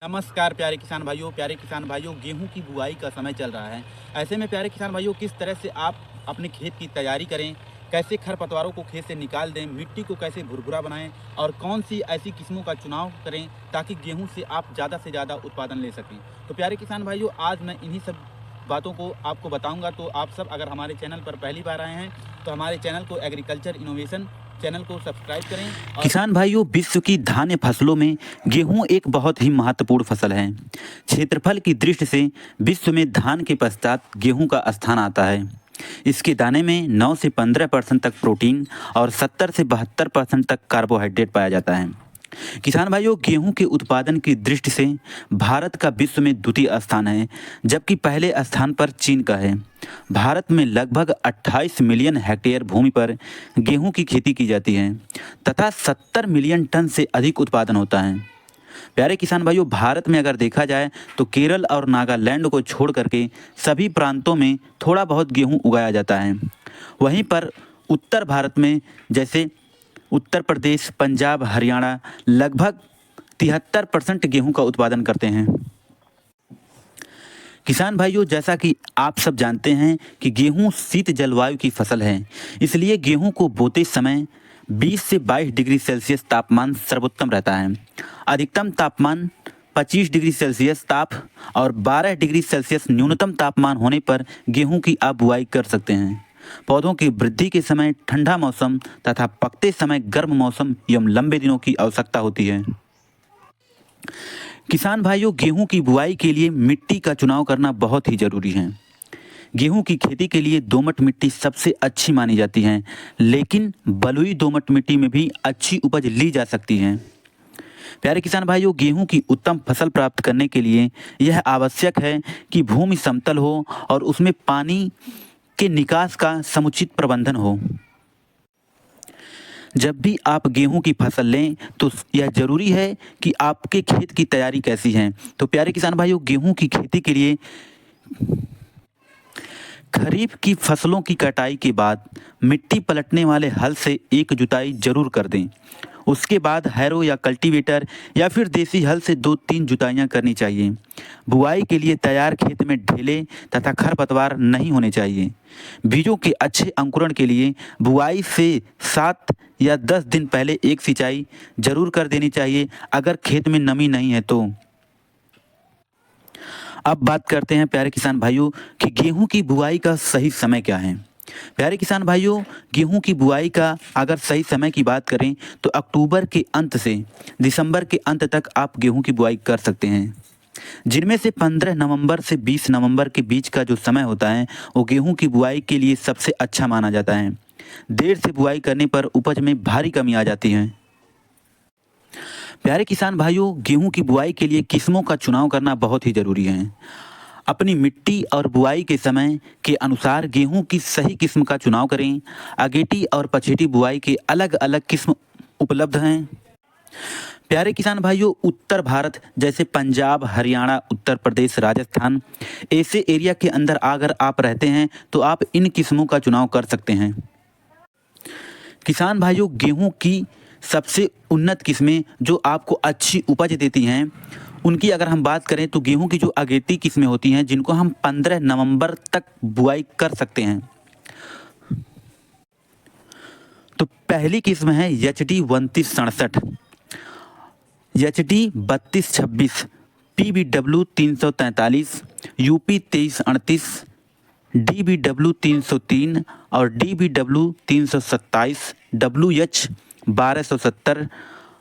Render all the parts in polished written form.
नमस्कार प्यारे किसान भाइयों, गेहूं की बुआई का समय चल रहा है। ऐसे में प्यारे किसान भाइयों, किस तरह से आप अपने खेत की तैयारी करें, कैसे खरपतवारों को खेत से निकाल दें, मिट्टी को कैसे भुरभुरा बनाएं और कौन सी ऐसी किस्मों का चुनाव करें ताकि गेहूं से आप ज़्यादा से ज़्यादा उत्पादन ले सकें। तो प्यारे किसान भाइयों, आज मैं इन्हीं सब बातों को आपको बताऊंगा। तो आप सब अगर हमारे चैनल पर पहली बार आए हैं तो हमारे चैनल को एग्रीकल्चर इनोवेशन चैनल को सब्सक्राइब करें। किसान भाइयों, विश्व की धान्य फसलों में गेहूं एक बहुत ही महत्वपूर्ण फसल है। क्षेत्रफल की दृष्टि से विश्व में धान के पश्चात गेहूं का स्थान आता है। इसके दाने में 9 से 15% तक प्रोटीन और 70 से 72% तक कार्बोहाइड्रेट पाया जाता है। किसान भाइयों, गेहूं के उत्पादन की दृष्टि से भारत का विश्व में द्वितीय स्थान है, जबकि पहले स्थान पर चीन का है। भारत में लगभग 28 मिलियन हेक्टेयर भूमि पर गेहूं की खेती की जाती है तथा 70 मिलियन टन से अधिक उत्पादन होता है। प्यारे किसान भाइयों, भारत में अगर देखा जाए तो केरल और नागालैंड को छोड़ करके सभी प्रांतों में थोड़ा बहुत गेहूं उगाया जाता है। वहीं पर उत्तर भारत में जैसे उत्तर प्रदेश, पंजाब, हरियाणा लगभग 73% गेहूं का उत्पादन करते हैं। किसान भाइयों, जैसा कि आप सब जानते हैं कि गेहूं शीत जलवायु की फसल है, इसलिए गेहूं को बोते समय 20 से 22 डिग्री सेल्सियस तापमान सर्वोत्तम रहता है। अधिकतम तापमान 25 डिग्री सेल्सियस ताप और 12 डिग्री सेल्सियस न्यूनतम तापमान होने पर गेहूं की आप बुआई कर सकते हैं। पौधों की वृद्धि के समय ठंडा मौसम तथा पकते समय गर्म मौसम एवं लंबे दिनों की आवश्यकता होती है। किसान भाइयों, गेहूं की बुआई के लिए मिट्टी का चुनाव करना बहुत ही जरूरी है। गेहूं की खेती के लिए दोमट मिट्टी सबसे अच्छी मानी जाती है, लेकिन बलुई दोमट मिट्टी में भी अच्छी उपज ली जा सकती है। प्यारे किसान भाइयों, गेहूं की उत्तम फसल प्राप्त करने के लिए यह आवश्यक है कि भूमि समतल हो और उसमें पानी के निकास का समुचित प्रबंधन हो। जब भी आप गेहूं की फसल लें तो यह जरूरी है कि आपके खेत की तैयारी कैसी है। तो प्यारे किसान भाइयों, गेहूं की खेती के लिए खरीफ की फसलों की कटाई के बाद मिट्टी पलटने वाले हल से एक जुताई जरूर कर दें। उसके बाद हैरो या कल्टीवेटर या फिर देसी हल से 2-3 जुताइयां करनी चाहिए। बुआई के लिए तैयार खेत में ढेले तथा खरपतवार नहीं होने चाहिए। बीजों के अच्छे अंकुरण के लिए बुआई से 7 या 10 दिन पहले एक सिंचाई जरूर कर देनी चाहिए, अगर खेत में नमी नहीं है तो। अब बात करते हैं प्यारे किसान भाइयों कि गेहूं की बुआई का सही समय क्या है। प्यारे किसान भाइयों, गेहूं की बुआई का अगर सही समय की बात करें तो अक्टूबर के अंत से दिसंबर के अंत तक आप गेहूं की बुआई कर सकते हैं, जिनमें से 15 नवंबर से 20 नवंबर के बीच का जो समय होता है वो गेहूं की बुआई के लिए सबसे अच्छा माना जाता है। देर से बुआई करने पर उपज में भारी कमी आ जाती है। प्यारे किसान भाइयों, गेहूं की बुआई के लिए किस्मों का चुनाव करना बहुत ही ज़रूरी है। अपनी मिट्टी और बुआई के समय के अनुसार गेहूं की सही किस्म का चुनाव करें। अगेटी और पछेटी बुआई के अलग अलग किस्म उपलब्ध हैं। प्यारे किसान भाइयों, उत्तर भारत जैसे पंजाब, हरियाणा, उत्तर प्रदेश, राजस्थान ऐसे एरिया के अंदर अगर आप रहते हैं तो आप इन किस्मों का चुनाव कर सकते हैं। किसान भाइयों, गेहूं की सबसे उन्नत किस्में जो आपको अच्छी उपज देती हैं, उनकी अगर हम बात करें तो गेहूं की जो अगेती किस्में होती हैं, जिनको हम 15 नवंबर तक बुआई कर सकते हैं। तो पहली किस्म है HD 2967, HD 3226, PBW 343, UP 2338, DBW 303 और DBW 327, WH 1270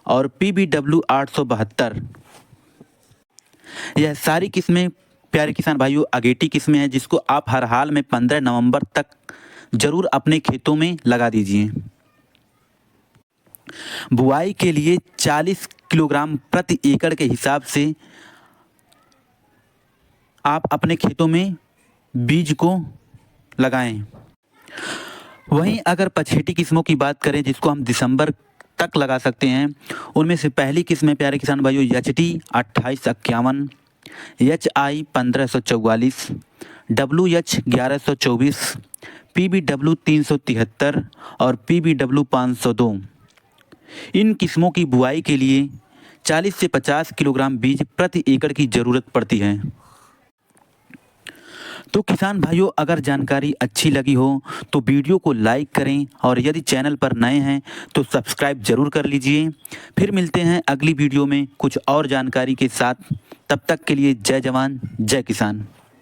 और PBW 872। यह सारी किस्में प्यारे किसान भाइयों अगेटी किस्में हैं, जिसको आप हर हाल में 15 नवंबर तक जरूर अपने खेतों में लगा दीजिए। बुआई के लिए 40 किलोग्राम प्रति एकड़ के हिसाब से आप अपने खेतों में बीज को लगाएं। वहीं अगर पछेटी किस्मों की बात करें, जिसको हम दिसंबर तक लगा सकते हैं, उनमें से पहली किस्म है प्यारे किसान भाइयों HD 2851, HI 1544, WH 1124, PBW 373 और PBW 502। इन किस्मों की बुआई के लिए 40 से 50 किलोग्राम बीज प्रति एकड़ की ज़रूरत पड़ती है। तो किसान भाइयों, अगर जानकारी अच्छी लगी हो तो वीडियो को लाइक करें और यदि चैनल पर नए हैं तो सब्सक्राइब ज़रूर कर लीजिए। फिर मिलते हैं अगली वीडियो में कुछ और जानकारी के साथ। तब तक के लिए जय जवान जय किसान।